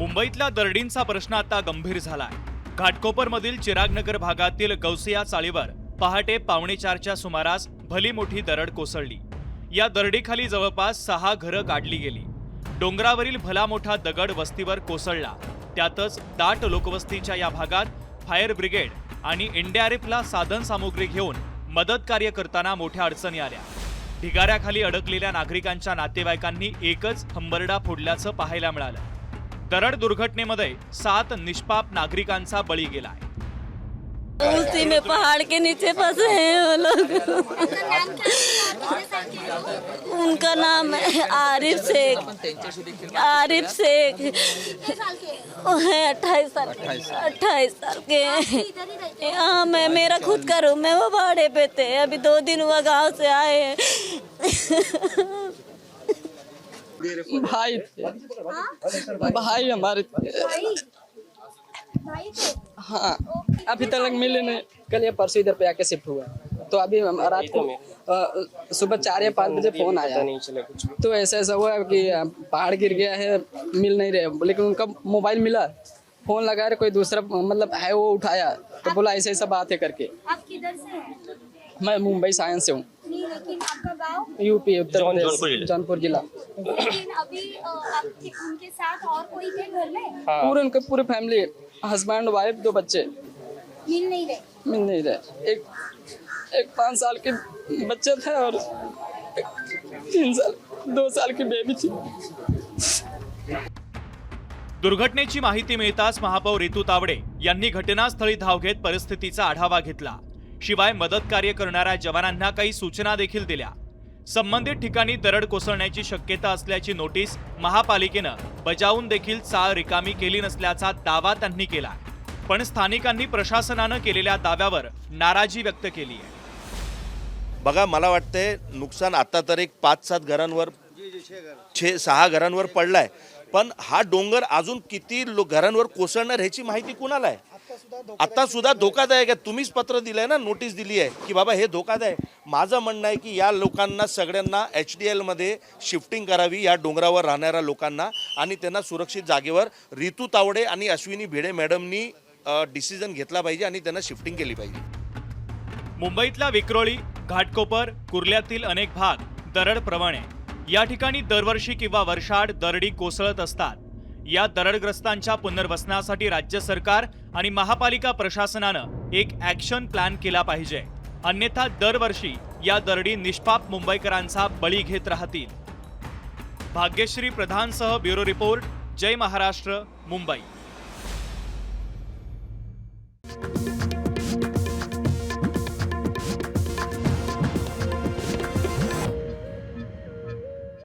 मुंबईतल्या दरडींचा प्रश्न आता गंभीर झालाय। घाटकोपरमधील चिरागनगर भागातील गौसिया चाळीवर पहाटे 3:45च्या सुमारास भली मोठी दरड कोसळली। या दरडीखाली जवळपास 6 घरं काढली गेली। डोंगरावरील भला मोठा दगड वस्तीवर कोसळला। त्यातच दाट लोकवस्तीच्या या भागात फायर ब्रिगेड आणि एनडीआरएफला साधन सामुग्री घेऊन मदत कार्य करताना मोठ्या अडचणी आल्या। ढिगाऱ्याखाली अडकलेल्या नागरिकांच्या नातेवाईकांनी एकच हंबरडा फोडल्याचं पाहायला मिळालं। दरड दुर्घटनेमध्ये 7 निष्पाप नागरिकांचा बळी गेलाय। उसी में पहाड़ के नीचे फंसे हैं वो लोग। उनका नाम है आरिफ शेख। वो है 28 साल के हैं। हाँ, मैं मेरा खुद का रूम है, वो भाड़े पे थे। अभी 2 दिन हुआ गांव से आए हैं। भाई भाई हमारे हाँ, अभी तक मिले नहीं। कल या परसों इधर पे आके शिफ्ट हुआ, तो अभी रात को सुबह 4 या 5 बजे फोन आया। तो ऐसा हुआ कि पहाड़ गिर गया है, मिल नहीं रहे। लेकिन उनका मोबाइल मिला, फोन लगाया, कोई दूसरा मतलब है वो उठाया, तो बोला ऐसा बात है करके। आप किधर से हैं? मैं मुंबई साइंस से हूँ। लेकिन आपका गांव यूपी उत्तर प्रदेश जौनपुर जिला। लेकिन अभी उनके साथ और कोई थे घर में? पूरे उनके पूरे फैमिली, हस्बैंड वाइफ 2 बच्चे मिल नहीं रहे। एक 5 साल के बच्चे थे और 2 साल की बेबी थी। दुर्घटनेची माहिती मिळताच महापौर रितू तावडे यांनी घटनास्थळी धाव घेत परिस्थितीचा आढावा घेतला। शिवाय मदत कार्य करणाऱ्या जवानांना काही सूचना देखील दिल्या। संबंधित ठिकाणी दरड कोसळण्याची शक्यता असल्याची नोटीस महापालिकेनं बजावून देखील चाळ रिकामी केली नसल्याचा दावा त्यांनी केला। पण स्थानिकांनी प्रशासनानं केलेल्या दाव्यावर नाराजी व्यक्त केली आहे। बघा, मला वाटतंय नुकसान आता तर एक 5-7 घरांवर 6 घरांवर पडलाय, पण हा डोंगर अजून किती घरांवर कोसळणार ह्याची माहिती कुणाला आहे? आता सुद्धा धोकादायक आहे। तुम्हीच पत्र दिलंय ना, नोटीस दिली आहे की बाबा हे धोकादायक। माझं म्हणणं आहे की या लोकांना सगळ्यांना HDL मध्ये शिफ्टिंग करावी, या डोंगरावर राहणाऱ्या लोकांना, आणि त्यांना सुरक्षित जागेवर रितू तावडे आणि अश्विनी भिडे मॅडमनी डिसिजन घेतला पाहिजे आणि त्यांना शिफ्टिंग केली पाहिजे। मुंबईतल्या विक्रोळी, घाटकोपर, कुर्ल्यातील अनेक भाग दरड प्रवण आहे। या ठिकाणी दरवर्षी किंवा वर्षाआड दरडी कोसळत असतात। या दरडग्रस्तांच्या पुनर्वसनासाठी राज्य सरकार आणि महापालिका प्रशासनानं एक ॲक्शन प्लॅन केला पाहिजे, अन्यथा दरवर्षी या दरडी निष्पाप मुंबईकरांचा बळी घेत राहतील। भाग्यश्री प्रधानसह ब्युरो रिपोर्ट, जय महाराष्ट्र, मुंबई।